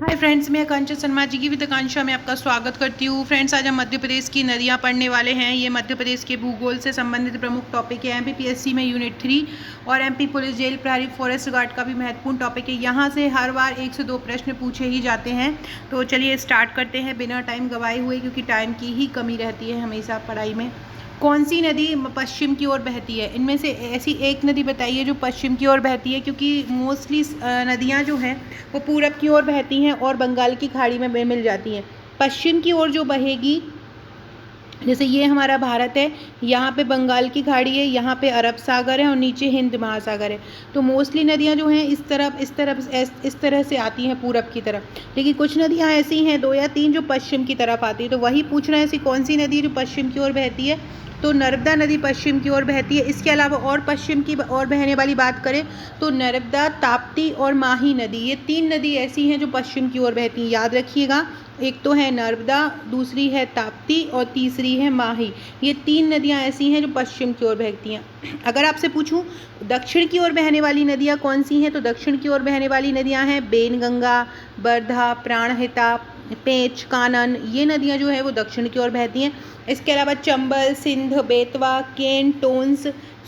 Hi friends, मैं आकांक्षा शर्मा जी की with आकांक्षा में आपका स्वागत करती हूँ। फ्रेंड्स, आज हम मध्य प्रदेश की नदियाँ पढ़ने वाले हैं। ये मध्य प्रदेश के भूगोल से संबंधित प्रमुख टॉपिक है। एमपीपीएससी में यूनिट 3 और एमपी पुलिस जेल प्रहरी फॉरेस्ट गार्ड का भी महत्वपूर्ण टॉपिक है। यहाँ से हर बार 1 से 2 प्रश्न पूछे ही जाते हैं। तो चलिए स्टार्ट करते हैं बिना टाइम गवाए हुए, क्योंकि टाइम की ही कमी रहती है हमेशा पढ़ाई में। कौन सी नदी पश्चिम की ओर बहती है? इनमें से ऐसी एक नदी बताइए जो पश्चिम की ओर बहती है, क्योंकि मोस्टली नदियाँ जो हैं वो पूरब की ओर बहती हैं और बंगाल की खाड़ी में मिल जाती हैं। पश्चिम की ओर जो बहेगी, जैसे ये हमारा भारत है, यहाँ पे बंगाल की खाड़ी है, यहाँ पे अरब सागर है और नीचे हिंद महासागर है। तो मोस्टली नदियाँ जो हैं इस तरह से आती हैं पूरब की तरफ। लेकिन कुछ नदियाँ ऐसी हैं 2 या 3 जो पश्चिम की तरफ आती है। तो वही पूछ रहे हैं ऐसी कौन सी नदी है जो पश्चिम की ओर बहती है? तो नर्मदा नदी पश्चिम की ओर बहती है। इसके अलावा और पश्चिम की ओर बहने वाली बात करें तो नर्मदा, ताप्ती और माही नदी, ये 3 नदी ऐसी हैं जो पश्चिम की ओर बहती हैं। याद रखिएगा, एक तो है नर्मदा, दूसरी है ताप्ती और तीसरी है माही। ये 3 नदियाँ ऐसी हैं जो पश्चिम की ओर बहती हैं। अगर आपसे पूछूं दक्षिण की ओर बहने वाली नदियाँ कौन सी हैं, तो दक्षिण की ओर बहने वाली नदियाँ हैं बेनगंगा, बरधा, प्राणहिता, पेंच, कानन। ये नदियाँ जो है वो दक्षिण की ओर बहती हैं। इसके अलावा चंबल, सिंध, बेतवा, केन, टोंस,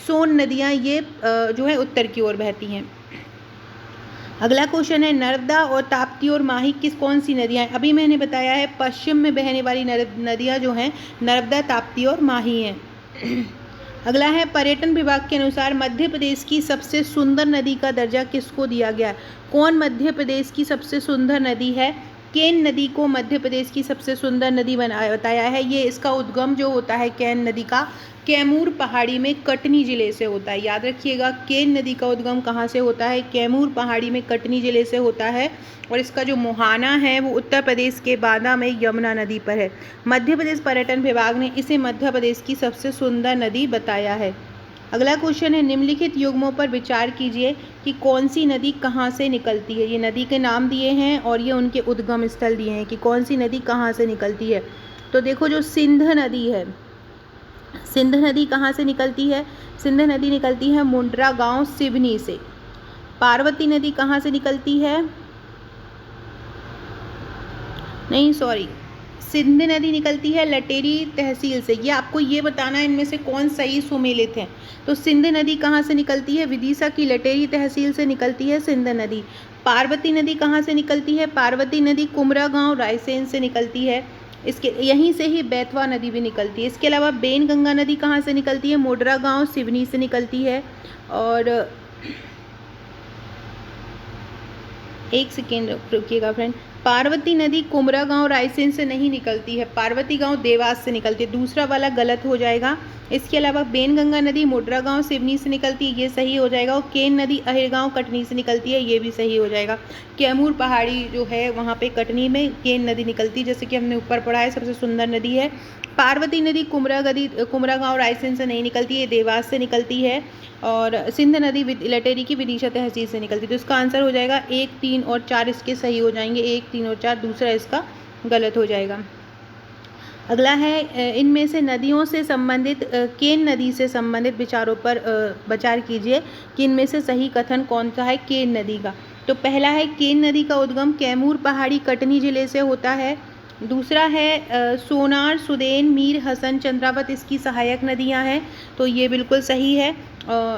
सोन नदियाँ ये जो है उत्तर की ओर बहती हैं। अगला क्वेश्चन है नर्मदा और ताप्ती और माही कौन सी नदियाँ हैं? अभी मैंने बताया है पश्चिम में बहने वाली नदियाँ जो हैं नर्मदा, ताप्ती और माही हैं। अगला है पर्यटन विभाग के अनुसार मध्य प्रदेश की सबसे सुंदर नदी का दर्जा किसको दिया गया है? कौन मध्य प्रदेश की सबसे सुंदर नदी है? केन नदी को मध्य प्रदेश की सबसे सुंदर नदी बताया है। ये इसका उद्गम जो होता है केन नदी का कैमूर पहाड़ी में कटनी जिले से होता है। याद रखिएगा, केन नदी का उद्गम कहाँ से होता है? कैमूर पहाड़ी में कटनी जिले से होता है। और इसका जो मुहाना है वो उत्तर प्रदेश के बांदा में यमुना नदी पर है। मध्य प्रदेश पर्यटन विभाग ने इसे मध्य प्रदेश की सबसे सुंदर नदी बताया है। अगला क्वेश्चन है निम्नलिखित युग्मों पर विचार कीजिए कि कौन सी नदी कहाँ से निकलती है। ये नदी के नाम दिए हैं और ये उनके उद्गम स्थल दिए हैं कि कौन सी नदी कहाँ से निकलती है। तो देखो, जो सिंध नदी है, सिंध नदी कहाँ से निकलती है? सिंध नदी निकलती है मुंड्रा गांव सिवनी से। पार्वती नदी कहाँ से निकलती है? नहीं, सॉरी, सिंध नदी निकलती है लटेरी तहसील से। ये आपको ये बताना है इनमें से कौन सही सुमेलित है। तो सिंध नदी कहाँ से निकलती है? विदिशा की लटेरी तहसील से निकलती है सिंध नदी। पार्वती नदी कहाँ से निकलती है? पार्वती नदी कुमरा गांव रायसेन से निकलती है। इसके यहीं से ही बेतवा नदी भी निकलती है। इसके अलावा बेनगंगा नदी कहाँ से निकलती है? मोडरा गांव सिवनी से निकलती है। और एक सेकेंड रुकिएगा फ्रेंड, पार्वती नदी कुमरा गांव रायसेन से नहीं निकलती है, पार्वती गांव देवास से निकलती है। दूसरा वाला गलत हो जाएगा। इसके अलावा बेनगंगा नदी मोडरा गांव सिवनी से निकलती है, ये सही हो जाएगा। और केन नदी अहिरगांव कटनी से निकलती है, ये भी सही हो जाएगा। कैमूर पहाड़ी जो है वहाँ पे कटनी में केन नदी निकलती है, जैसे कि हमने ऊपर पढ़ा है सबसे सुंदर नदी है। पार्वती नदी कुमरा गांव रायसेन से नहीं निकलती है, देवास से निकलती है। और सिंध नदी लटेरी की विदिशा तहसील से निकलती है। तो इसका आंसर हो जाएगा 1, 3 और 4 इसके सही हो जाएंगे। 1, 3 और 4, दूसरा इसका गलत हो जाएगा। अगला है इनमें से नदियों से संबंधित केन नदी से संबंधित विचारों पर विचार कीजिए कि इनमें से सही कथन कौन सा है केन नदी का। तो पहला है केन नदी का उद्गम कैमूर पहाड़ी कटनी जिले से होता है। दूसरा है सोनार, सुदेन, मीर हसन, चंद्रावत इसकी सहायक नदियां हैं, तो ये बिल्कुल सही है।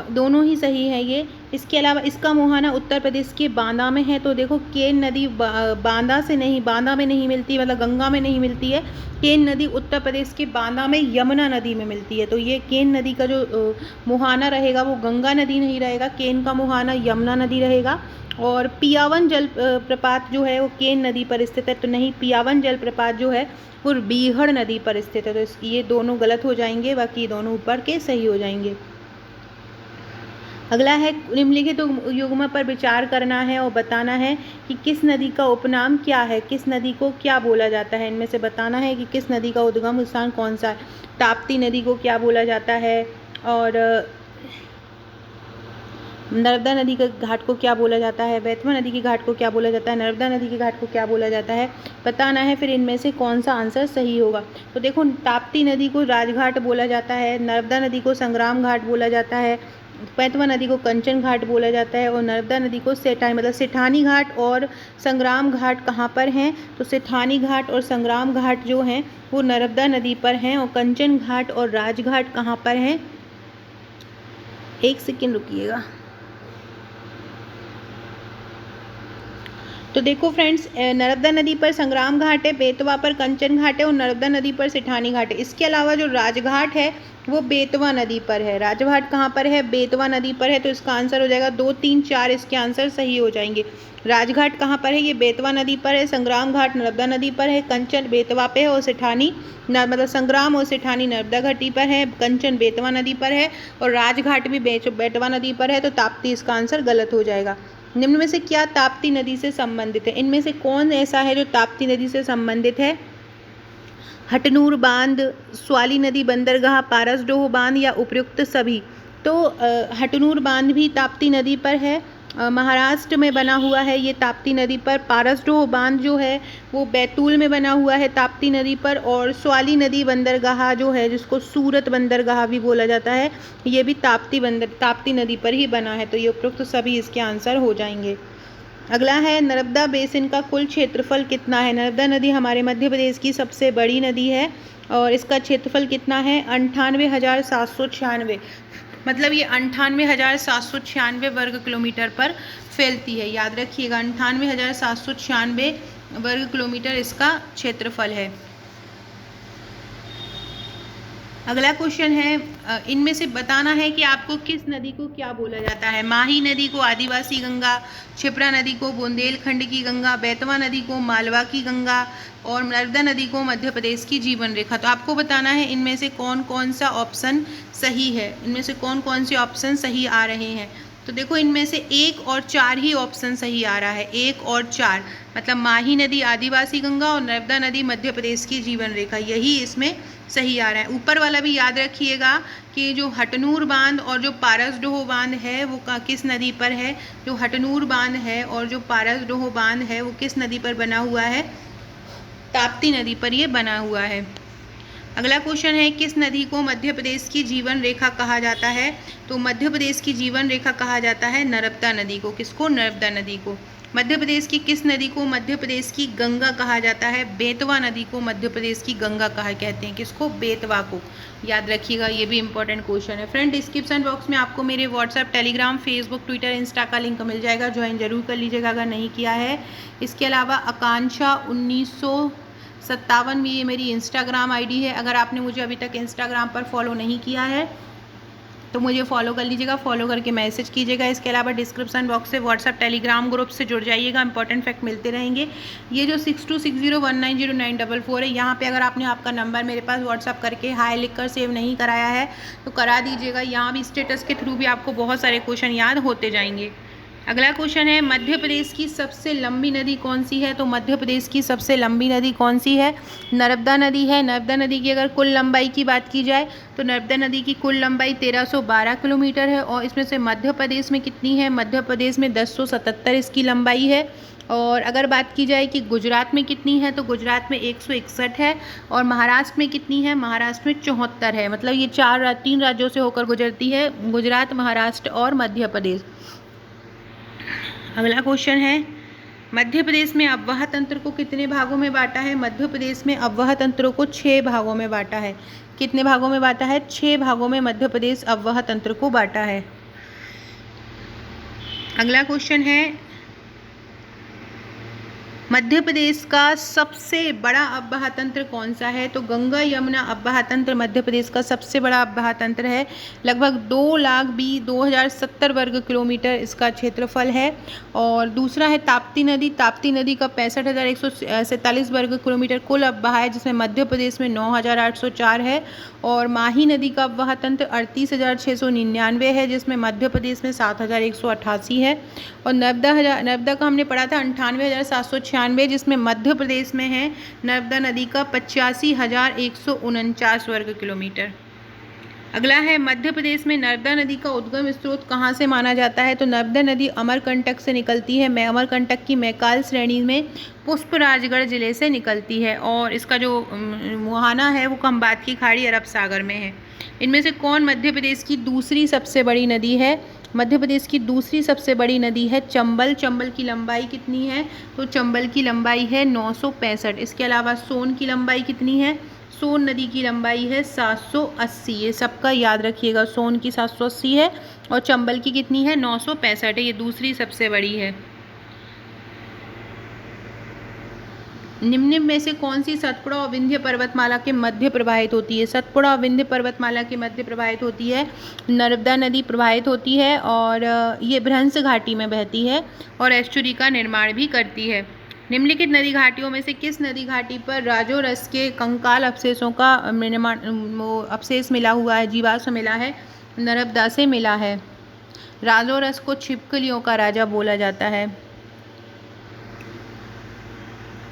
दोनों ही सही है ये। इसके अलावा इसका मुहाना उत्तर प्रदेश के बांदा में है। तो देखो, केन नदी बांदा से नहीं, बांदा में नहीं मिलती, मतलब गंगा में नहीं मिलती है। केन नदी उत्तर प्रदेश के बांदा में यमुना नदी में मिलती है। तो ये केन नदी का जो मुहाना रहेगा वो गंगा नदी नहीं रहेगा, केन का मुहाना यमुना नदी रहेगा। और पियावन जल प्रपात जो है वो केन नदी पर स्थित है, तो नहीं, पियावन जल प्रपात जो है वो बीहड़ नदी पर स्थित है। तो ये दोनों गलत हो जाएंगे, बाकी दोनों ऊपर के सही हो जाएंगे। अगला है निम्नलिखित युग्म पर विचार करना है और बताना है कि किस नदी का उपनाम क्या है, किस नदी को क्या बोला जाता है। इनमें से बताना है कि किस नदी का उद्गम स्थान कौन सा है। ताप्ती नदी को क्या बोला जाता है, और नर्मदा नदी के घाट को क्या बोला जाता है, बेतवा नदी के घाट को क्या बोला जाता है, नर्मदा नदी के घाट को क्या बोला जाता है, बताना है। फिर इनमें से कौन सा आंसर सही होगा। तो देखो, ताप्ती नदी को राजघाट बोला जाता है, नर्मदा नदी को संग्राम घाट बोला जाता है, बेतवा नदी को कंचन घाट बोला जाता है और नर्मदा नदी को सेठानी, मतलब सेठानी घाट और संग्राम घाट कहाँ पर हैं, तो सेठानी घाट और संग्राम घाट जो हैं वो नर्मदा नदी पर हैं, और कंचन घाट और राजघाट कहाँ पर हैं, एक सेकेंड रुकिएगा। तो देखो फ्रेंड्स, नर्मदा नदी पर संग्राम घाट है, बेतवा पर कंचन घाट है और नर्मदा नदी पर सेठानी घाट है। इसके अलावा जो राजघाट है वो बेतवा नदी पर है। राजघाट कहाँ पर है, बेतवा नदी पर है, तो इसका आंसर हो जाएगा 2, 3, 4, इसके आंसर सही हो जाएंगे। राजघाट कहाँ पर है, ये बेतवा नदी पर है, संग्राम घाट नर्मदा नदी पर है, कंचन बेतवा पे है और सेठानी मतलब संग्राम और सेठानी नर्मदा घाटी पर है, कंचन बेतवा नदी पर है और राजघाट भी बेतवा नदी पर है, तो ताप्ती इसका आंसर गलत हो जाएगा। निम्न में से क्या ताप्ती नदी से संबंधित है, इनमें से कौन ऐसा है जो ताप्ती नदी से संबंधित है, हटनूर बांध, स्वाली नदी बंदरगाह, पारसडोह बांध या उपयुक्त सभी। तो हटनूर बांध भी ताप्ती नदी पर है, महाराष्ट्र में बना हुआ है ये ताप्ती नदी पर। पारसडोह बांध जो है वो बैतूल में बना हुआ है ताप्ती नदी पर, और स्वाली नदी बंदरगाह जो है जिसको सूरत बंदरगाह भी बोला जाता है, ये भी ताप्ती नदी पर ही बना है, तो ये उपयुक्त सभी इसके आंसर हो जाएंगे। अगला है नर्मदा बेसिन का कुल क्षेत्रफल कितना है। नर्मदा नदी हमारे मध्य प्रदेश की सबसे बड़ी नदी है और इसका क्षेत्रफल कितना है, 98,796, मतलब ये 98,796 वर्ग किलोमीटर पर फैलती है। याद रखिएगा 98,796 वर्ग किलोमीटर इसका क्षेत्रफल है। अगला क्वेश्चन है, इनमें से बताना है कि आपको किस नदी को क्या बोला जाता है। माही नदी को आदिवासी गंगा, क्षिप्रा नदी को बुंदेलखंड की गंगा, बेतवा नदी को मालवा की गंगा और नर्मदा नदी को मध्य प्रदेश की जीवन रेखा। तो आपको बताना है इनमें से कौन कौन सा ऑप्शन सही है, इनमें से कौन कौन से ऑप्शन सही आ रहे हैं। तो देखो इनमें से 1 और 4 ही ऑप्शन सही आ रहा है, 1 और 4, मतलब माही नदी आदिवासी गंगा और नर्मदा नदी मध्य प्रदेश की जीवन रेखा, यही इसमें सही आ रहा है। ऊपर वाला भी याद रखिएगा कि जो हटनूर बांध और जो पारसडोह बांध है वो किस नदी पर है, जो हटनूर बांध है और जो पारसडोह बांध है वो किस नदी पर बना हुआ है, ताप्ती नदी पर ये बना हुआ है। अगला क्वेश्चन है, किस नदी को मध्य प्रदेश की जीवन रेखा कहा जाता है। तो मध्य प्रदेश की जीवन रेखा कहा जाता है नर्मदा नदी को। किसको, नर्मदा नदी को। मध्य प्रदेश की किस नदी को मध्य प्रदेश की गंगा कहा जाता है, बेतवा नदी को मध्य प्रदेश की गंगा कहा कहते हैं। किसको, बेतवा को। याद रखिएगा, ये भी इंपॉर्टेंट क्वेश्चन है। फ्रेंड, डिस्क्रिप्शन बॉक्स में आपको मेरे WhatsApp, Telegram, Facebook, Twitter, Insta का लिंक मिल जाएगा, ज्वाइन जरूर कर लीजिएगा अगर नहीं किया है। इसके अलावा आकांक्षा 1957 में ये मेरी इंस्टाग्राम आईडी है। अगर आपने मुझे अभी तक इंस्टाग्राम पर फॉलो नहीं किया है तो मुझे फॉलो कर लीजिएगा, फॉलो करके मैसेज कीजिएगा। इसके अलावा डिस्क्रिप्शन बॉक्स से व्हाट्सएप, टेलीग्राम ग्रुप से जुड़ जाइएगा, इंपॉर्टेंट फैक्ट मिलते रहेंगे। ये जो 6260190944 है, यहाँ पे अगर आपने आपका नंबर मेरे पास व्हाट्सएप करके हाय लिखकर सेव नहीं कराया है तो करा दीजिएगा। यहाँ भी स्टेटस के थ्रू भी आपको बहुत सारे क्वेश्चन याद होते जाएंगे। अगला क्वेश्चन है, मध्य प्रदेश की सबसे लंबी नदी कौन सी है। तो मध्य प्रदेश की सबसे लंबी नदी कौन सी है, नर्मदा नदी है। नर्मदा नदी की अगर कुल लंबाई की बात की जाए तो नर्मदा नदी की कुल लंबाई 1312 किलोमीटर है और इसमें से मध्य प्रदेश में कितनी है, मध्य प्रदेश में 1077 इसकी लंबाई है। और अगर बात की जाए कि गुजरात में कितनी है तो गुजरात में 161 है और महाराष्ट्र में कितनी है, महाराष्ट्र में 74 है। मतलब ये 3 राज्यों से होकर गुजरती है, गुजरात, महाराष्ट्र और मध्य प्रदेश। अगला क्वेश्चन है, मध्य प्रदेश में अव्वाह तंत्र को कितने भागों में बांटा है। मध्य प्रदेश में अव्वाह तंत्र को 6 भागों में बांटा है। कितने भागों में बांटा है, 6 भागों में मध्य प्रदेश अव्वाह तंत्र को बांटा है। अगला क्वेश्चन है, मध्य प्रदेश का सबसे बड़ा अव्वाह तंत्र कौन सा है। तो गंगा यमुना अव्वाह तंत्र मध्य प्रदेश का सबसे बड़ा अव्वाह तंत्र है। लगभग 2,20,070 वर्ग किलोमीटर इसका क्षेत्रफल है। और दूसरा है ताप्ती नदी। ताप्ती नदी का 65,147 वर्ग किलोमीटर कुल अव्वाह है, जिसमें मध्य प्रदेश में 9,804 है। और माही नदी का अव्वाह तंत्र 38,699 है, जिसमें मध्य प्रदेश में 7,188 है। और नर्मदा का हमने पढ़ा था 98,796, जिसमें मध्य प्रदेश में है नर्मदा नदी का 85,149 वर्ग किलोमीटर। अगला है, मध्य प्रदेश में नर्मदा नदी का उद्गम स्रोत कहाँ से माना जाता है। तो नर्मदा नदी अमरकंटक से निकलती है। अमरकंटक की मैकाल श्रेणी में पुष्पराजगढ़ जिले से निकलती है और इसका जो मुहाना है वो खंबात की खाड़ी अरब सागर में है। इनमें से कौन मध्य प्रदेश की दूसरी सबसे बड़ी नदी है? मध्य प्रदेश की दूसरी सबसे बड़ी नदी है चंबल। चंबल की लंबाई कितनी है? तो चंबल की लंबाई है 965। इसके अलावा सोन की लंबाई कितनी है? सोन नदी की लंबाई है 780। ये सबका याद रखिएगा, सोन की 780 है और चंबल की कितनी है? 965 है। ये दूसरी सबसे बड़ी है। निम्न में से कौन सी सतपुड़ा और विंध्य पर्वतमाला के मध्य प्रवाहित होती है? सतपुड़ा और विंध्य पर्वतमाला के मध्य प्रवाहित होती है नर्मदा नदी प्रवाहित होती है, और ये भ्रंश घाटी में बहती है और एस्चुरी का निर्माण भी करती है। निम्नलिखित नदी घाटियों में से किस नदी घाटी पर राजोरस के कंकाल अवशेषों का निर्माण अवशेष मिला हुआ है, जीवाश्म मिला है? नर्मदा से मिला है। राजोरस को छिपकलियों का राजा बोला जाता है।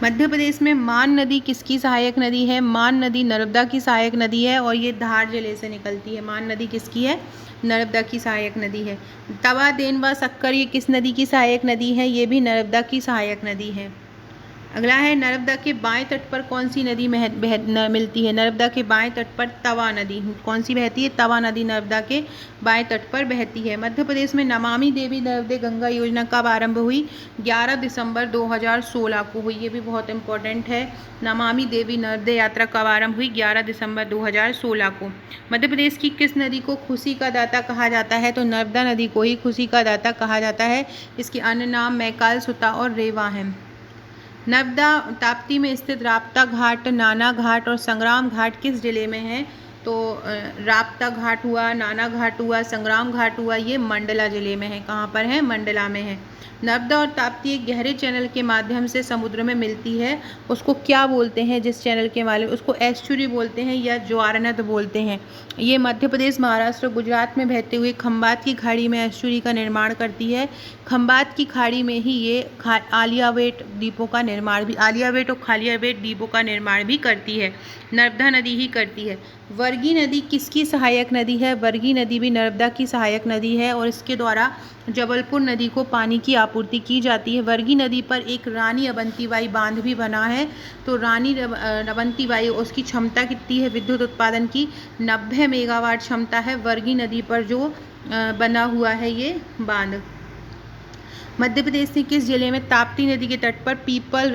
मध्य प्रदेश में मान नदी किसकी सहायक नदी है? मान नदी नर्मदा की सहायक नदी है और ये धार जिले से निकलती है। मान नदी किसकी है? नर्मदा की सहायक नदी है। तवा, देनवा, सक्कर ये किस नदी की सहायक नदी है? ये भी नर्मदा की सहायक नदी है। अगला है, नर्मदा के बाएं तट पर कौन सी नदी मिलती है? नर्मदा के बाएं तट पर तवा नदी। कौन सी बहती है? तवा नदी नर्मदा के बाएं तट पर बहती है। मध्य प्रदेश में नमामि देवी नर्मदे गंगा योजना कब आरंभ हुई? 11 दिसंबर 2016 को हुई। ये भी बहुत इंपॉर्टेंट है। नमामि देवी नर्मदे यात्रा कब आरंभ हुई? 11 दिसंबर 2016 को। मध्य प्रदेश की किस नदी को खुशी का दाता कहा जाता है? तो नर्मदा नदी को ही खुशी का दाता कहा जाता है। इसके अन्य नाम मैकाल, सुता और रेवा हैं। नर्मदा ताप्ती में स्थित राप्ता घाट, नाना घाट और संग्राम घाट किस जिले में है? तो राप्ता घाट हुआ, नाना घाट हुआ, संग्राम घाट हुआ, ये मंडला जिले में है। कहाँ पर है? मंडला में है। नर्मदा और ताप्ती एक गहरे चैनल के माध्यम से समुद्र में मिलती है। उसको क्या बोलते हैं? जिस चैनल के माध्यम, उसको एस्चुरी बोलते हैं या ज्वार नद बोलते हैं। ये मध्य प्रदेश, महाराष्ट्र, गुजरात में बहते हुए खंबात की खाड़ी में एस्चुरी का निर्माण करती है। खंबात की खाड़ी में ही ये आलियावेट द्वीपों का निर्माण भी, आलियावेट और खालियावेट द्वीपों का निर्माण भी करती है। नर्मदा नदी ही करती है। वर्गी नदी किसकी सहायक नदी है? वर्गी नदी भी नर्मदा की सहायक नदी है और इसके द्वारा जबलपुर नदी को पानी की आपूर्ति की जाती है। वर्गी नदी पर एक रानी अवंतीबाई बांध भी बना है। तो रानी अवंतीबाई, उसकी क्षमता कितनी है विद्युत उत्पादन की? 90 मेगावाट क्षमता है वर्गी नदी पर जो बना हुआ है ये बांध। मध्य प्रदेश के किस जिले में ताप्ती नदी के तट पर पीपल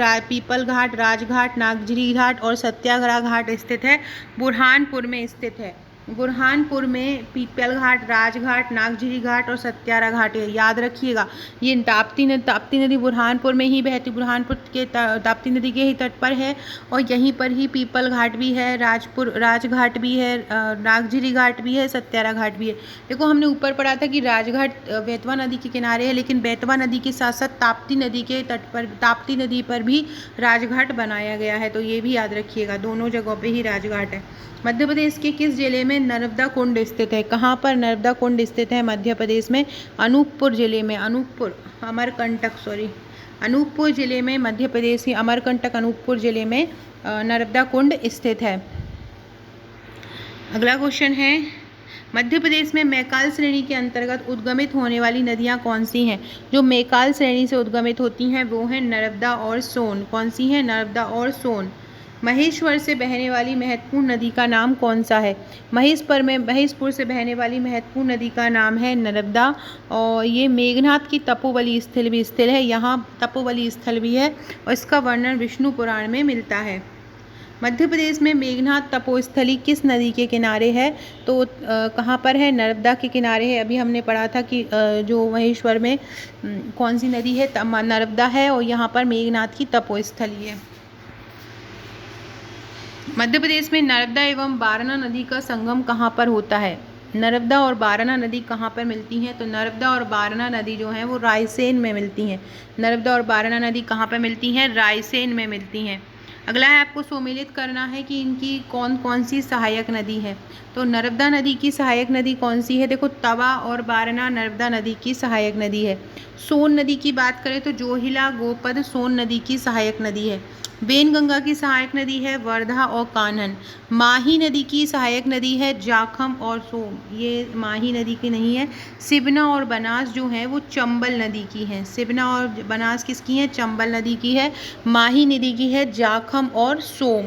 घाट, राजघाट, नागझरी घाट और सत्याग्रह घाट स्थित है? बुरहानपुर में स्थित है। बुरहानपुर में पीपल घाट, राजघाट, नागझरी घाट और सत्याग्रह घाट है। याद रखिएगा, ये ताप्ती नदी बुरहानपुर में ही बहती, बुरहानपुर के ताप्ती नदी के ही तट पर है और यहीं पर ही पीपल घाट भी है, राजघाट भी है, नागझरी घाट भी है, सत्याग्रह घाट भी है। देखो, हमने ऊपर पढ़ा था कि राजघाट बेतवा नदी के किनारे है, लेकिन बेतवा नदी के साथ साथ ताप्ती नदी के तट पर, ताप्ती नदी पर भी राजघाट बनाया गया है। तो ये भी याद रखिएगा, दोनों जगहों पे ही राजघाट है। मध्य प्रदेश के किस जिले में नर्मदा कुंड स्थित है? कहाँ पर नर्मदा कुंड स्थित है मध्य प्रदेश में? अनूपपुर जिले में। अनूपपुर जिले में, मध्य प्रदेश की अमरकंटक अनूपपुर जिले में नर्मदा कुंड स्थित है। अगला क्वेश्चन है, मध्य प्रदेश में मैकाल श्रेणी के अंतर्गत उद्गमित होने वाली नदियां कौन सी हैं? जो मैकाल श्रेणी से उद्गमित होती हैं वो हैं नर्मदा और सोन। कौन सी हैं? नर्मदा और सोन। महेश्वर से बहने वाली महत्वपूर्ण नदी का नाम कौन सा है? महेशपुर से बहने वाली महत्वपूर्ण नदी का नाम है नर्मदा और ये मेघनाथ की तपोवली स्थल भी स्थित है। यहाँ तपोवली स्थल भी है और इसका वर्णन विष्णु पुराण में मिलता है। मध्य प्रदेश में मेघनाथ तपोस्थली किस नदी के किनारे है? तो कहाँ पर है? नर्मदा के किनारे है। अभी हमने पढ़ा था कि जो महेश्वर में कौन सी नदी है? नर्मदा है और यहाँ पर मेघनाथ की तपोस्थली है। मध्य प्रदेश में नर्मदा एवं बारना नदी का संगम कहाँ पर होता है? नर्मदा और बारना नदी कहाँ पर मिलती हैं? तो नर्मदा और बारना नदी जो हैं वो रायसेन में मिलती हैं। नर्मदा और बारना नदी कहाँ पर मिलती हैं? रायसेन में मिलती हैं। अगला है, आपको सम्मिलित करना है कि इनकी कौन कौन सी सहायक नदी है। तो नर्मदा नदी की सहायक नदी कौन सी है? देखो, तवा और बारना नर्मदा नदी की सहायक नदी है। सोन नदी की बात करें तो जोहिला, गोपद सोन नदी की सहायक नदी है। वेनगंगा की सहायक नदी है वर्धा और कान्हन। माही नदी की सहायक नदी है जाखम और सोम। ये माही नदी की नहीं है। सिबना और बनास जो है वो चंबल नदी की है। सिबना और बनास किसकी है? चंबल नदी की है। माही नदी की है जाखम और सोम।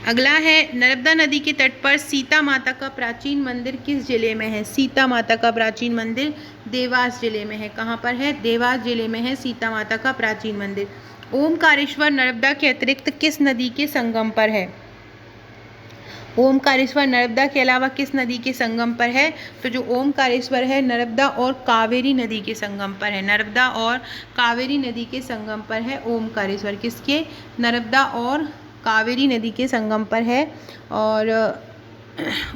अगला है नर्मदा नदी के तट पर सीता माता का प्राचीन मंदिर किस जिले में है? सीता माता का प्राचीन मंदिर देवास जिले में है। कहाँ पर है? देवास जिले में है सीता माता का प्राचीन मंदिर। ओमकारेश्वर नर्मदा के अतिरिक्त किस नदी के संगम पर है? ओमकारेश्वर नर्मदा के अलावा किस नदी के संगम पर है? तो जो ओमकारेश्वर है नर्मदा और कावेरी नदी के संगम पर है। नर्मदा और कावेरी नदी के संगम पर है ओमकारेश्वर। किसके? नर्मदा और कावेरी नदी के संगम पर है। और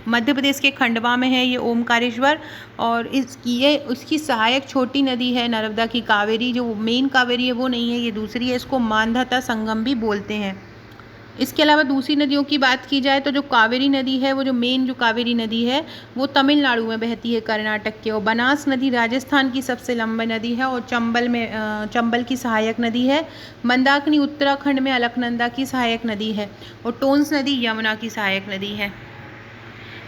मध्य प्रदेश के खंडवा में है ये ओमकारेश्वर। और उसकी सहायक छोटी नदी है नर्मदा की कावेरी। जो मेन कावेरी है वो नहीं है, ये दूसरी है। इसको मांधाता संगम भी बोलते हैं। इसके अलावा दूसरी नदियों की बात की जाए तो जो कावेरी नदी है, वो जो मेन जो कावेरी नदी है वो तमिलनाडु में बहती है, कर्नाटक के। और बनास नदी राजस्थान की सबसे लंबी नदी है और चंबल की सहायक नदी है। मंदाकिनी उत्तराखंड में अलकनंदा की सहायक नदी है। और टोंस नदी यमुना की सहायक नदी है।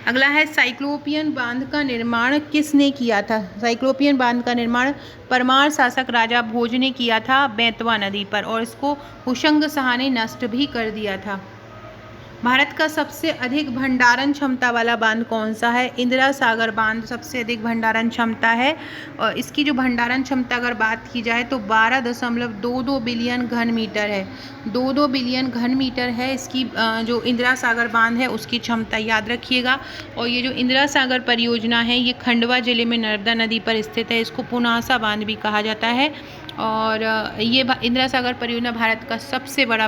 अगला है साइक्लोपियन बांध का निर्माण किसने किया था? साइक्लोपियन बांध का निर्माण परमार शासक राजा भोज ने किया था बेतवा नदी पर, और इसको हुशंग शाह ने नष्ट भी कर दिया था। भारत का सबसे अधिक भंडारण क्षमता वाला बांध कौन सा है? इंदिरा सागर बांध सबसे अधिक भंडारण क्षमता है। और इसकी जो भंडारण क्षमता अगर बात की जाए तो 12.22 बिलियन घन मीटर है। 22 बिलियन घन मीटर है इसकी जो इंदिरा सागर बांध है उसकी क्षमता, याद रखिएगा। और ये जो इंदिरा सागर परियोजना है ये खंडवा जिले में नर्मदा नदी पर स्थित है। इसको पुनासा बांध भी कहा जाता है। और ये इंदिरा सागर परियोजना भारत का सबसे बड़ा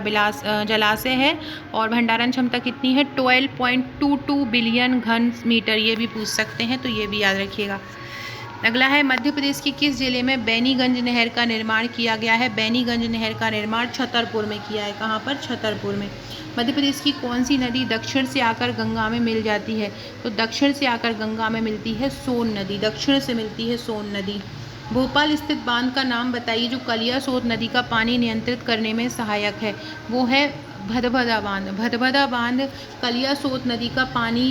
जलाशय है। और भंडारण क्षमता कितनी है? 12.22 बिलियन घन मीटर। ये भी पूछ सकते हैं, तो ये भी याद रखिएगा। अगला है मध्य प्रदेश के किस जिले में बैनीगंज नहर का निर्माण किया गया है? बैनीगंज नहर का निर्माण छतरपुर में किया है। कहाँ पर? छतरपुर में। मध्य प्रदेश की कौन सी नदी दक्षिण से आकर गंगा में मिल जाती है? तो दक्षिण से आकर गंगा में मिलती है सोन नदी। दक्षिण से मिलती है सोन नदी। भोपाल स्थित बांध का नाम बताइए जो कलियासोत नदी का पानी नियंत्रित करने में सहायक है। वो है भदभदा बांध। भदभदा बांध कलियासोत नदी का पानी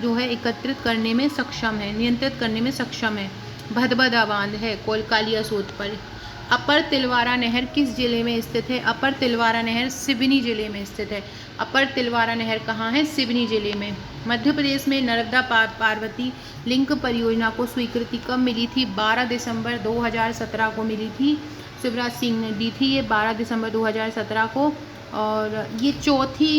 जो है एकत्रित करने में सक्षम है, नियंत्रित करने में सक्षम है। भदभदा बांध है कलियासोत पर। अपर तिलवारा नहर किस जिले में स्थित है? अपर तिलवारा नहर सिवनी जिले में स्थित है। अपर तिलवारा नहर कहाँ है? सिवनी जिले में। मध्य प्रदेश में नर्मदा पार्वती लिंक परियोजना को स्वीकृति कब मिली थी? 12 दिसंबर 2017 को मिली थी। शिवराज सिंह ने दी थी ये 12 दिसंबर 2017 को। और ये चौथी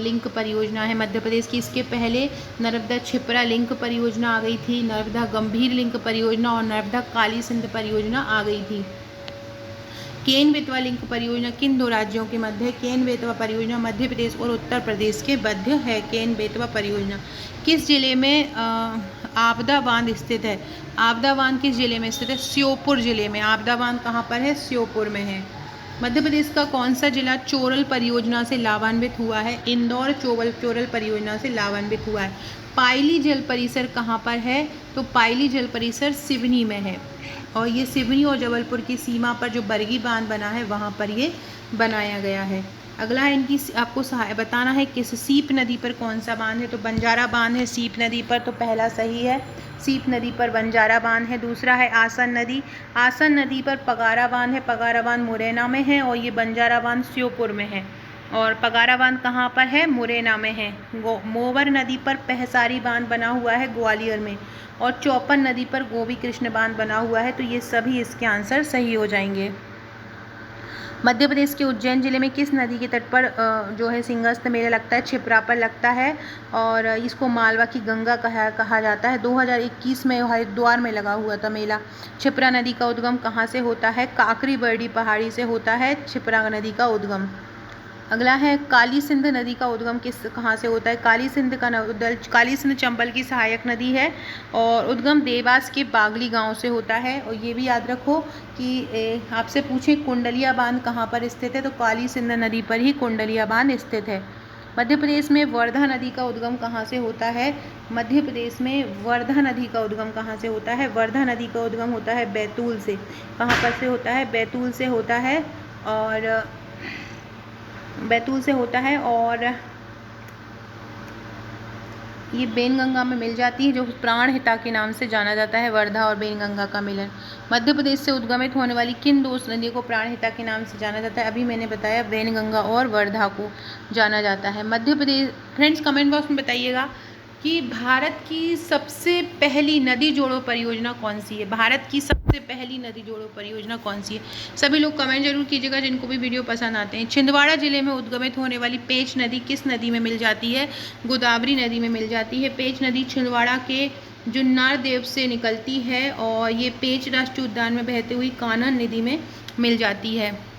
लिंक परियोजना है मध्य प्रदेश की। इसके पहले नर्मदा छिपरा लिंक परियोजना आ गई थी, नर्मदा गंभीर लिंक परियोजना और नर्मदा काली सिंध परियोजना आ गई थी। केन बेतवा लिंक परियोजना किन दो राज्यों के मध्य है? केन बेतवा परियोजना मध्य प्रदेश और उत्तर प्रदेश के मध्य है। केन बेतवा परियोजना किस जिले में आपदा बांध स्थित है? आपदा बांध किस जिले में स्थित है? श्योपुर जिले में। आपदा बांध कहाँ पर है? श्योपुर में है। मध्य प्रदेश का कौन सा जिला चोरल परियोजना से लाभान्वित हुआ है? इंदौर चोरल परियोजना से लाभान्वित हुआ है। पायली जल परिसर कहाँ पर है? तो पायली जल परिसर सिवनी में है। और ये सिवनी और जबलपुर की सीमा पर जो बरगी बांध बना है वहाँ पर ये बनाया गया है। अगला है इनकी आपको बताना है किस सीप नदी पर कौन सा बांध है? तो बंजारा बांध है सीप नदी पर, तो पहला सही है। सीप नदी पर बंजारा बांध है। दूसरा है आसन नदी। आसन नदी पर पगारा बांध है। पगारा बांध मुरैना में है और ये बंजारा बांध श्योपुर में है। और पगारा बांध कहाँ पर है? मुरैना में है। मोवर नदी पर पहसारी बांध बना हुआ है ग्वालियर में। और चौपन नदी पर गोभी कृष्ण बांध बना हुआ है। तो ये सभी इसके आंसर सही हो जाएंगे। मध्य प्रदेश के उज्जैन जिले में किस नदी के तट पर जो है सिंहस्थ मेला लगता है? छिपरा पर लगता है। और इसको मालवा की गंगा कहा जाता है। 2021 में हरिद्वार में लगा हुआ था मेला। छिपरा नदी का उद्गम कहाँ से होता है? काकरी बर्डी पहाड़ी से होता है छिपरा नदी का उद्गम। अगला है काली सिंध नदी का उद्गम कहाँ से होता है? काली सिंध चंबल की सहायक नदी है और उद्गम देवास के बागली गांव से होता है। और ये भी याद रखो कि आपसे पूछे कुंडलिया बांध कहाँ पर स्थित है? तो काली सिंध नदी पर ही कुंडलिया बांध स्थित है। मध्य प्रदेश में वर्धा नदी का उद्गम कहाँ से होता है? मध्य प्रदेश में वर्धा नदी का उद्गम कहाँ से होता है? वर्धा नदी का उद्गम होता है बैतूल से। कहाँ पर से होता है? बैतूल से होता है। और बैतूल से होता है। और ये बेनगंगा में मिल जाती है, जो प्राणहिता के नाम से जाना जाता है। वर्धा और बेनगंगा का मिलन। मध्य प्रदेश से उद्गमित होने वाली किन दो नदियों को प्राणहिता के नाम से जाना जाता है? अभी मैंने बताया, बेनगंगा और वर्धा को जाना जाता है। Madhya Pradesh. Friends, comment box में बताइएगा कि भारत की सबसे पहली नदी जोड़ो परियोजना कौन सी है? भारत की सबसे पहली नदी जोड़ो परियोजना कौन सी है? सभी लोग कमेंट जरूर कीजिएगा जिनको भी वीडियो पसंद आते हैं। छिंदवाड़ा जिले में उद्गमित होने वाली पेंच नदी किस नदी में मिल जाती है? गोदावरी नदी में मिल जाती है। पेंच नदी छिंदवाड़ा के जुन्नार देव से निकलती है और ये पेंच राष्ट्रीय उद्यान में बहती हुई कान्हा नदी में मिल जाती है।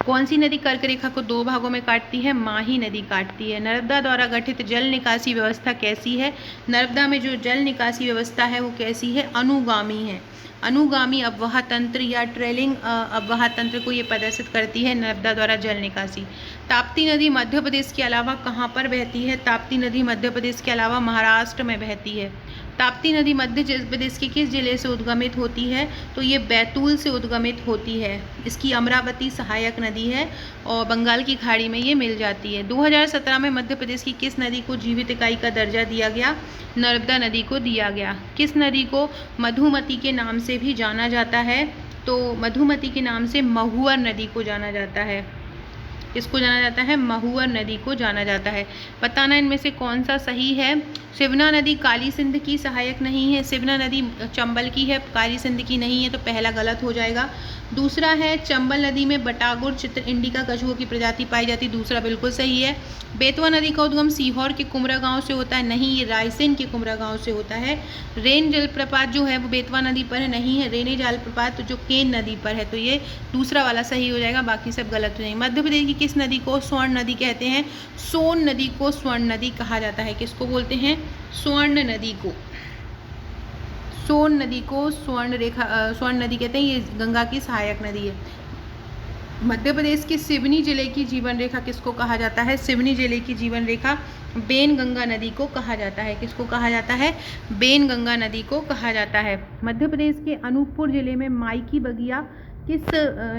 कौन सी नदी कर्क रेखा को दो भागों में काटती है? माही नदी काटती है। नर्मदा द्वारा गठित जल निकासी व्यवस्था कैसी है? नर्मदा में जो जल निकासी व्यवस्था है वो कैसी है? अनुगामी है। अनुगामी अववाह तंत्र या ट्रेलिंग अववाह तंत्र को ये प्रदर्शित करती है नर्मदा द्वारा जल निकासी। ताप्ती नदी मध्य प्रदेश के अलावा कहाँ पर बहती है? ताप्ती नदी मध्य प्रदेश के अलावा महाराष्ट्र में बहती है। ताप्ती नदी मध्य प्रदेश के किस जिले से उद्गमित होती है? तो ये बैतूल से उद्गमित होती है। इसकी अमरावती सहायक नदी है और बंगाल की खाड़ी में ये मिल जाती है। 2017 में मध्य प्रदेश की किस नदी को जीवित इकाई का दर्जा दिया गया? नर्मदा नदी को दिया गया। किस नदी को मधुमती के नाम से भी जाना जाता है? तो मधुमती के नाम से महुअर नदी को जाना जाता है। इसको जाना जाता है महुअर नदी को जाना जाता है। बताना इनमें से कौन सा सही है? शिवना नदी काली सिंध की सहायक नहीं है। शिवना नदी चंबल की है, काली सिंध की नहीं है, तो पहला गलत हो जाएगा। दूसरा है चंबल नदी में बटागुर चित्र इंडिका कछुओं की प्रजाति पाई जाती, दूसरा बिल्कुल सही है। बेतवा नदी का उद्गम सीहोर के कुमरा गांव से होता है, नहीं, ये रायसेन के कुमरा गांव से होता है। रेन जलप्रपात जो है वो बेतवा नदी पर है, नहीं है। रेने जलप्रपात जो केन नदी पर है, तो ये दूसरा वाला सही हो जाएगा, बाकी सब गलत हो जाएंगे। मध्य प्रदेश की किस नदी को स्वर्ण नदी कहते हैं? सोन नदी को स्वर्ण नदी कहा जाता है। किसको बोलते हैं? स्वर्ण नदी को। सोन नदी को स्वर्ण नदी कहते हैं। ये गंगा की सहायक नदी है। मध्य प्रदेश के सिवनी जिले की जीवन रेखा किसको कहा जाता है? सिवनी जिले की जीवन रेखा बेनगंगा नदी को कहा जाता है। किसको कहा जाता है? बेनगंगा नदी को कहा जाता है। मध्य प्रदेश के अनूपपुर जिले में माई की बगिया किस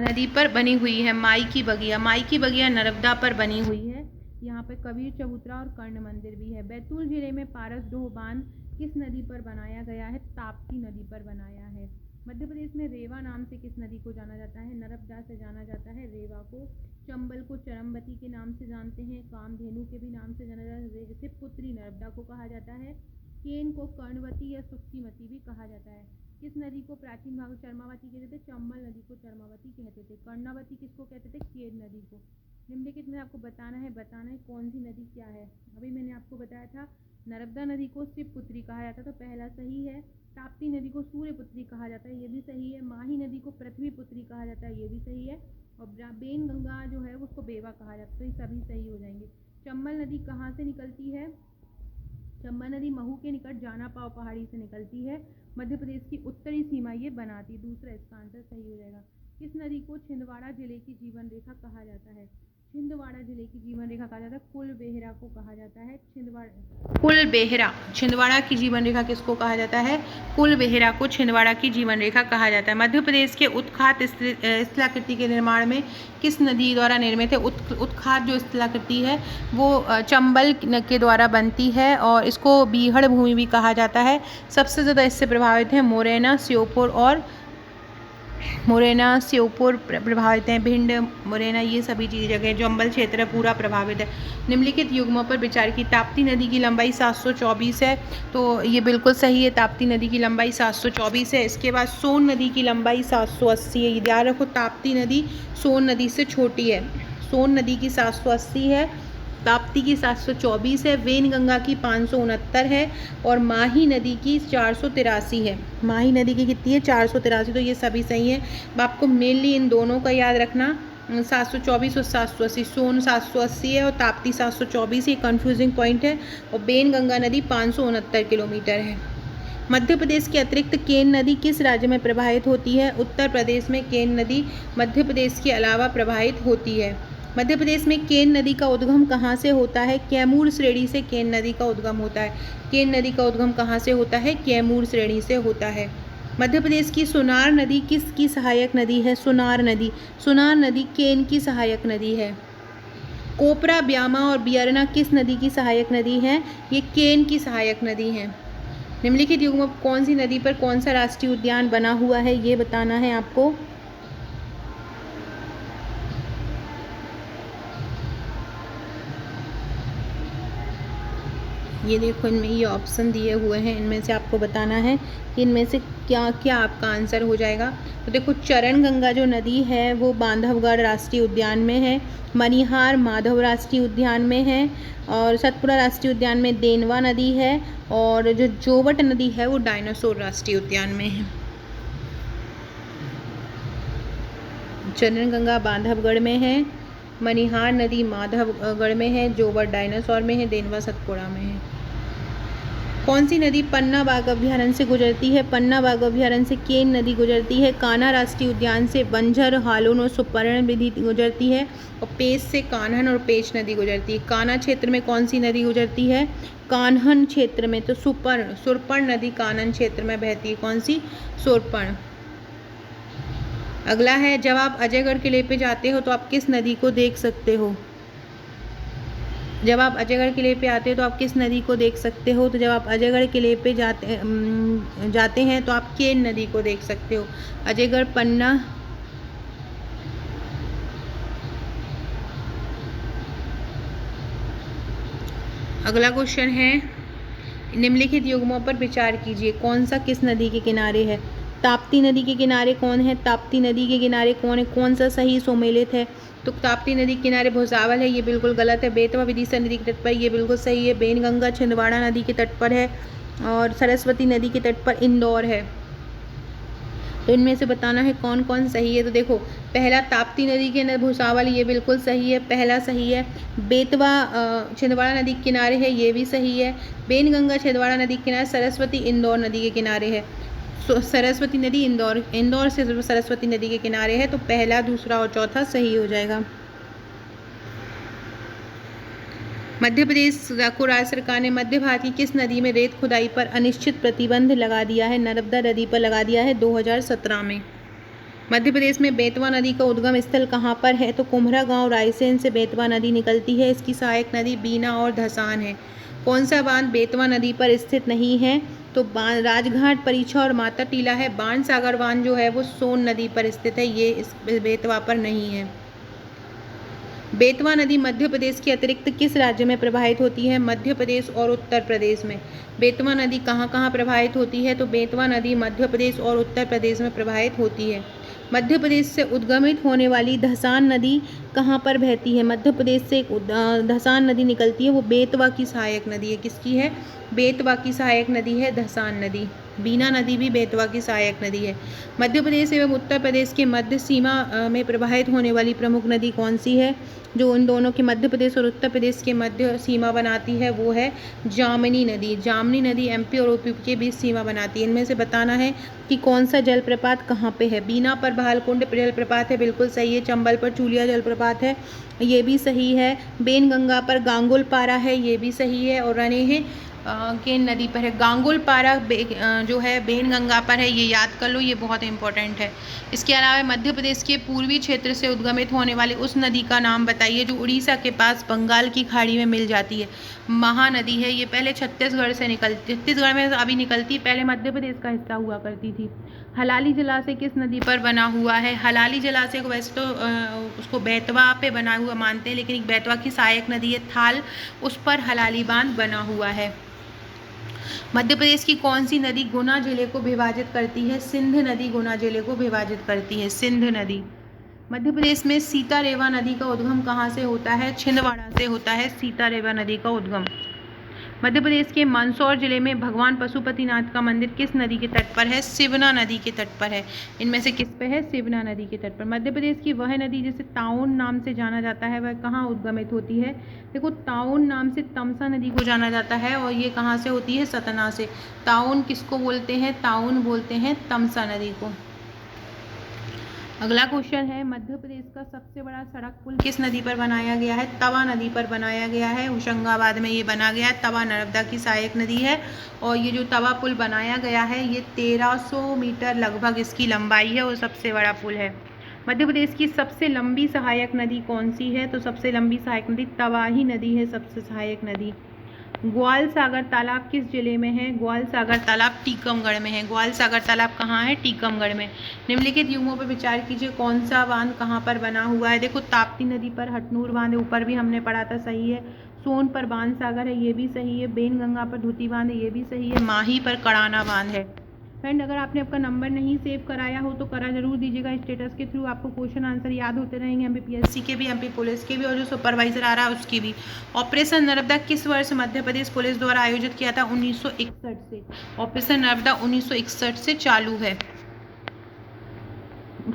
नदी पर बनी हुई है? माई की बगिया नर्मदा पर बनी हुई है। यहाँ पे कबीर चबूतरा और कर्ण मंदिर भी है। बैतूल जिले में पारसडोह बांध किस नदी पर बनाया गया है? ताप्ती नदी पर बनाया है। मध्य प्रदेश में रेवा नाम से किस नदी को जाना जाता है? नर्मदा से जाना जाता है रेवा को। चंबल को चरमवती के नाम से जानते हैं, कामधेनु के भी नाम से जाना जाता है, जैसे पुत्री नर्मदा को कहा जाता है। केन को कर्णवती या सुक्तिमती भी कहा जाता है। किस नदी को प्राचीन भाग चरमावती कहते थे? चंबल नदी को चरमावती कहते थे। कर्णावती किसको कहते थे? केन नदी को। निम्नलिखित में आपको बताना है कौन सी नदी क्या है। अभी मैंने आपको बताया था नर्मदा नदी को शिवपुत्री कहा जाता है, तो पहला सही है। ताप्ती नदी को सूर्यपुत्री कहा जाता है, ये भी सही है। माही नदी को पृथ्वीपुत्री कहा जाता है, ये भी सही है। और बेनगंगा जो है उसको बेवा कहा जाता है, तो ये सभी सही हो जाएंगे। चंबल नदी कहाँ से निकलती है? चंबल नदी महू के निकट जाना पाव पहाड़ी से निकलती है। मध्य प्रदेश की उत्तरी सीमा ये बनाती, दूसरा इसका आंसर सही हो जाएगा। किस नदी को छिंदवाड़ा जिले की जीवन रेखा कहा जाता है? छिंदवाड़ा जिले की जीवन रेखा कहा जाता है, कुलबेहरा को कहा जाता है। कुलबेहरा, छिंदवाड़ा की जीवन रेखा किसको कहा जाता है? कुलबेहरा को छिंदवाड़ा की जीवन रेखा कहा जाता है। मध्य प्रदेश के उत्खात स्थलाकृति के निर्माण में किस नदी द्वारा निर्मित है? उत्खात जो स्थलाकृति है वो चंबल के द्वारा बनती है और इसको बीहड़ भूमि भी कहा जाता है। सबसे ज़्यादा इससे प्रभावित है मुरैना श्योपुर प्रभावित हैं। भिंड, मुरैना, ये सभी जगह चंबल क्षेत्र पूरा प्रभावित है। निम्नलिखित युग्मों पर विचार की। ताप्ती नदी की लंबाई 724 है, तो ये बिल्कुल सही है। ताप्ती नदी की लंबाई 724 है। इसके बाद सोन नदी की लंबाई 780 है। ये ध्यान रखो, ताप्ती नदी सोन नदी से छोटी है। सोन नदी की 780 है, ताप्ती की 724 है, वेनगंगा की 569 है और माही नदी की 483 है। माही नदी की कितनी है? 483, तो ये सभी सही है। आपको मेनली इन दोनों का याद रखना, 724 और 780। सोन 780 है और ताप्ती 724, ये कन्फ्यूजिंग पॉइंट है। और बेनगंगा नदी 569 किलोमीटर है। मध्य प्रदेश के अतिरिक्त केन नदी किस राज्य में प्रवाहित होती है? उत्तर प्रदेश में केन नदी मध्य प्रदेश के अलावा प्रवाहित होती है। मध्य प्रदेश में केन नदी का उद्गम कहाँ से होता है? कैमूर श्रेणी से केन नदी का उद्गम होता है। केन नदी का उद्गम कहाँ से होता है? कैमूर श्रेणी से होता है। मध्य प्रदेश की सुनार नदी किसकी सहायक नदी है? सुनार नदी केन की सहायक नदी है। कोपरा, ब्यामा और बियरना किस नदी की सहायक नदी हैं? ये केन की सहायक नदी हैं। निम्नलिखित युग्म कौन सी नदी पर कौन सा राष्ट्रीय उद्यान बना हुआ है, ये बताना है आपको। ये देखो, इनमें ये ऑप्शन दिए हुए हैं, इनमें से आपको बताना है कि इनमें से क्या क्या आपका आंसर हो जाएगा। तो देखो, चरण गंगा जो नदी है वो बांधवगढ़ राष्ट्रीय उद्यान में है, मणिहार माधव राष्ट्रीय उद्यान में है, और सतपुड़ा राष्ट्रीय उद्यान में देनवा नदी है, और जो जोवट नदी है वो डायनासोर राष्ट्रीय उद्यान में है। चरण गंगा बांधवगढ़ में है, मणिहार नदी माधवगढ़ में है, जोवट डायनासोर में है, देनवा सतपुड़ा में है। कौन सी नदी पन्ना बाघ अभ्यारण्य से गुजरती है? पन्ना बाघ अभ्यारण्य से केन नदी गुजरती है, कान्हा राष्ट्रीय उद्यान से बंजर, हालोन और सुपर्ण नदी गुजरती है, और पेच से कान्हन और पेच नदी गुजरती है। कान्हा क्षेत्र में कौन सी नदी गुजरती है? कान्हन क्षेत्र में तो सुरपर्ण नदी कान्हन क्षेत्र में बहती है। कौन सी? सुरपर्ण। अगला है, जब आप अजयगढ़ किले पे जाते हो तो आप किस नदी को देख सकते हो? जब आप अजयगढ़ किले पे आते हो तो आप किस नदी को देख सकते हो? तो जब आप अजयगढ़ किले पे जाते हैं तो आप केन नदी को देख सकते हो। अजयगढ़, पन्ना। अगला क्वेश्चन है, निम्नलिखित युग्मों पर विचार कीजिए, कौन सा किस नदी के किनारे है? ताप्ती नदी के किनारे कौन है? ताप्ती नदी के किनारे कौन है? कौन सा सही सुमेलित है? तो ताप्ती नदी के किनारे भुसावल है, ये बिल्कुल गलत है। बेतवा विदिशा नदी के तट पर, ये बिल्कुल सही है। बेनगंगा छिंदवाड़ा नदी के तट पर है, और सरस्वती नदी के तट पर इंदौर है। तो इनमें से बताना है कौन कौन सही है। तो देखो, पहला ताप्ती नदी के भुसावल, ये बिल्कुल सही है, पहला सही है। बेतवा छिंदवाड़ा नदी के किनारे है, ये भी सही है। बेनगंगा छिंदवाड़ा नदी के किनारे, सरस्वती इंदौर नदी के किनारे है। सरस्वती नदी इंदौर से सरस्वती नदी के किनारे है, तो पहला, दूसरा और चौथा सही हो जाएगा। मध्य प्रदेश को राज्य सरकार ने मध्य भारत की किस नदी में रेत खुदाई पर अनिश्चित प्रतिबंध लगा दिया है? नर्मदा नदी पर लगा दिया है 2017 में। मध्य प्रदेश में बेतवा नदी का उद्गम स्थल कहाँ पर है? तो कुम्हरा गांव रायसेन से बेतवा नदी निकलती है। इसकी सहायक नदी बीना और धसान है। कौन सा बांध बेतवा नदी पर स्थित नहीं है? तो राजघाट, परीक्षा और माता टीला है। बाणसागर बांध जो है वो सोन नदी पर स्थित है, ये इस बेतवा पर नहीं है। बेतवा नदी मध्य प्रदेश के अतिरिक्त किस राज्य में प्रवाहित होती है? मध्य प्रदेश और उत्तर प्रदेश में। बेतवा नदी कहाँ कहाँ प्रवाहित होती है? तो बेतवा नदी मध्य प्रदेश और उत्तर प्रदेश में प्रवाहित होती है। मध्य प्रदेश से उद्गमित होने वाली धसान नदी कहाँ पर बहती है? मध्य प्रदेश से एक धसान नदी निकलती है, वो बेतवा की सहायक नदी है। किसकी है? बेतवा की सहायक नदी है धसान नदी। बीना नदी भी बेतवा की सहायक नदी है। मध्य प्रदेश एवं उत्तर प्रदेश के मध्य सीमा में प्रवाहित होने वाली प्रमुख नदी कौन सी है? जो उन दोनों के मध्य प्रदेश और उत्तर प्रदेश के मध्य सीमा बनाती है वो है जामनी नदी। जामनी नदी एमपी और यूपी के बीच सीमा बनाती है। इनमें से बताना है कि कौन सा जलप्रपात कहाँ पे है? बीना पर भालकुंड जलप्रपात है, बिल्कुल सही है। चंबल पर चूलिया जलप्रपात है, ये भी सही है। बेनगंगा पर गांगुलपारा है, ये भी सही है। और रनेह केन नदी पर है। गांगुलपारा जो है बेनगंगा पर है, ये याद कर लो, ये बहुत इंपॉर्टेंट है। इसके अलावा मध्य प्रदेश के पूर्वी क्षेत्र से उद्गमित होने वाली उस नदी का नाम बताइए जो उड़ीसा के पास बंगाल की खाड़ी में मिल जाती है। महानदी है, ये पहले छत्तीसगढ़ से निकलती, छत्तीसगढ़ में अभी निकलती, पहले मध्य प्रदेश का हिस्सा हुआ करती थी। हलाली जलाशय किस नदी पर बना हुआ है? हलाली जलाशय को वैसे तो उसको बेतवा पे बना हुआ मानते हैं, लेकिन एक बेतवा की सहायक नदी है थाल, उस पर हलाली बांध बना हुआ है। मध्य प्रदेश की कौन सी नदी गुना जिले को विभाजित करती है? सिंध नदी गुना जिले को विभाजित करती है, सिंध नदी। मध्य प्रदेश में सीतारेवा नदी का उद्गम कहाँ से होता है? छिंदवाड़ा से होता है सीतारेवा नदी का उद्गम। मध्य प्रदेश के मंदसौर जिले में भगवान पशुपतिनाथ का मंदिर किस नदी के तट पर है? सिवना नदी के तट पर है। इनमें से किस पे है? सिवना नदी के तट पर। मध्य प्रदेश की वह नदी जिसे ताउन नाम से जाना जाता है वह कहाँ उद्गमित होती है? देखो, ताउन नाम से तमसा नदी को जाना जाता है, और ये कहाँ से होती है? सतना से। ताउन किसको बोलते हैं? ताउन बोलते हैं तमसा नदी को। अगला क्वेश्चन है, मध्य प्रदेश का सबसे बड़ा सड़क पुल किस नदी पर बनाया गया है? तवा नदी पर बनाया गया है, होशंगाबाद में ये बना गया है। तवा नर्मदा की सहायक नदी है, और ये जो तवा पुल बनाया गया है ये 1300 मीटर लगभग इसकी लंबाई है, और सबसे बड़ा पुल है। मध्य प्रदेश की सबसे लंबी सहायक नदी कौन सी है? तो सबसे लंबी सहायक नदी तवाही नदी है, सबसे सहायक नदी। ग्वाल सागर तालाब किस जिले में है? ग्वाल सागर तालाब टीकमगढ़ में है। ग्वाल सागर तालाब कहाँ है? टीकमगढ़ में। निम्नलिखित युगों पर विचार कीजिए, कौन सा बांध कहाँ पर बना हुआ है? देखो, ताप्ती नदी पर हटनूर बांध है, ऊपर भी हमने पढ़ा था, सही है। सोन पर बाण सागर है, ये भी सही है। बेन गंगा पर धूती बांध है, ये भी सही है। माही पर कड़ाना बांध है। फ्रेंड, अगर आपने आपका नंबर नहीं सेव कराया हो तो करा जरूर दीजिएगा। स्टेटस के थ्रू आपको क्वेश्चन आंसर याद होते रहेंगे, एमपीपीएससी के भी, एमपी पुलिस के भी, और जो सुपरवाइजर आ रहा है उसकी भी। ऑपरेशन नर्मदा किस वर्ष मध्य प्रदेश पुलिस द्वारा आयोजित किया था? 1961 से। ऑपरेशन नर्मदा 1961 से चालू है।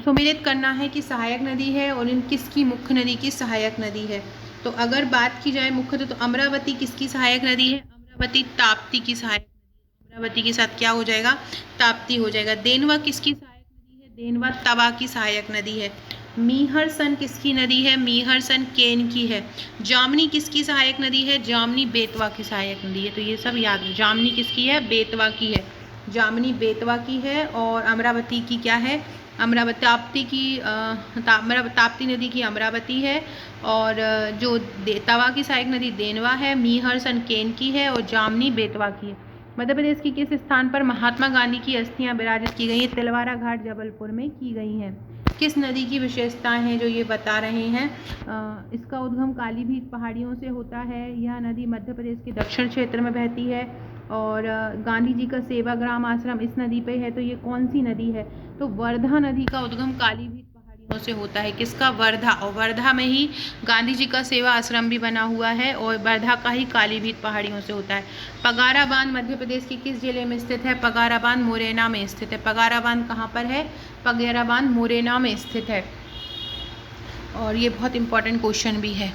सुमेलित करना है कि सहायक नदी है और इन किसकी मुख्य नदी की सहायक नदी है। तो अगर बात की जाए मुख्य, तो अमरावती किसकी सहायक नदी है? अमरावती ताप्ती की सहायक। अमरावती के साथ क्या हो जाएगा? ताप्ती हो जाएगा। देनवा किसकी सहायक नदी है? देनवा तवा की सहायक नदी है। मीहरसन किसकी नदी है? मीहरसन केन की है। जामनी किसकी सहायक नदी है? जामनी बेतवा की सहायक नदी है। तो ये सब याद है। जामनी किसकी है? बेतवा की है। जामनी बेतवा की है। और अमरावती की क्या है? अमरावती ताप्ती की ताप्ती नदी की अमरावती है। और जो तवा की सहायक नदी देनवा है, मीहरसन केन की है, और जामनी बेतवा की है। मध्य प्रदेश की किस स्थान पर महात्मा गांधी की अस्थियां विराजित की गई हैं? तिलवारा घाट जबलपुर में की गई हैं। किस नदी की विशेषताएं हैं जो ये बता रहे हैं? इसका उद्गम कालीभीत पहाड़ियों से होता है। यह नदी मध्य प्रदेश के दक्षिण क्षेत्र में बहती है। और गांधी जी का सेवाग्राम आश्रम इस नदी पे है। तो ये कौन सी नदी है? तो वर्धा नदी का उद्गम कालीभीत पहाड़ियों से होता है। किसका? वर्धा। और वर्धा में ही गांधी जी का सेवा आश्रम भी बना हुआ है, और वर्धा का ही कालीभीत पहाड़ियों से होता है। पगारा बांध मध्य प्रदेश के किस जिले में स्थित है? पगारा बांध मुरैना में स्थित है। पगारा बांध कहाँ पर है? पगारा बांध मुरैना में स्थित है। और ये बहुत इंपॉर्टेंट क्वेश्चन भी है।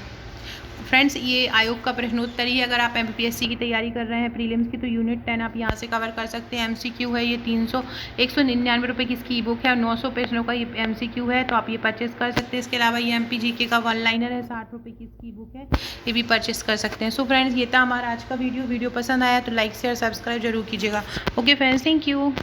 फ्रेंड्स, ये आयोग का प्रश्नोत्तर ही है। अगर आप एमपीपीएससी की तैयारी कर रहे हैं प्रीलिम्स की, तो यूनिट 10 आप यहाँ से कवर कर सकते हैं। एमसीक्यू है ये 199 रुपये की इसकी ई बुक है, और 900 प्रश्नों का ये एमसीक्यू है, तो आप ये परचेस कर सकते हैं। इसके अलावा ये एमपीजीके का वन लाइनर है, 60 रुपये की इसकी बुक है, ये भी परचेस कर सकते हैं। सो फ्रेंड्स, ये था हमारा आज का वीडियो पसंद आया तो लाइक शेयर सब्सक्राइब जरूर कीजिएगा। Okay friends, thank you.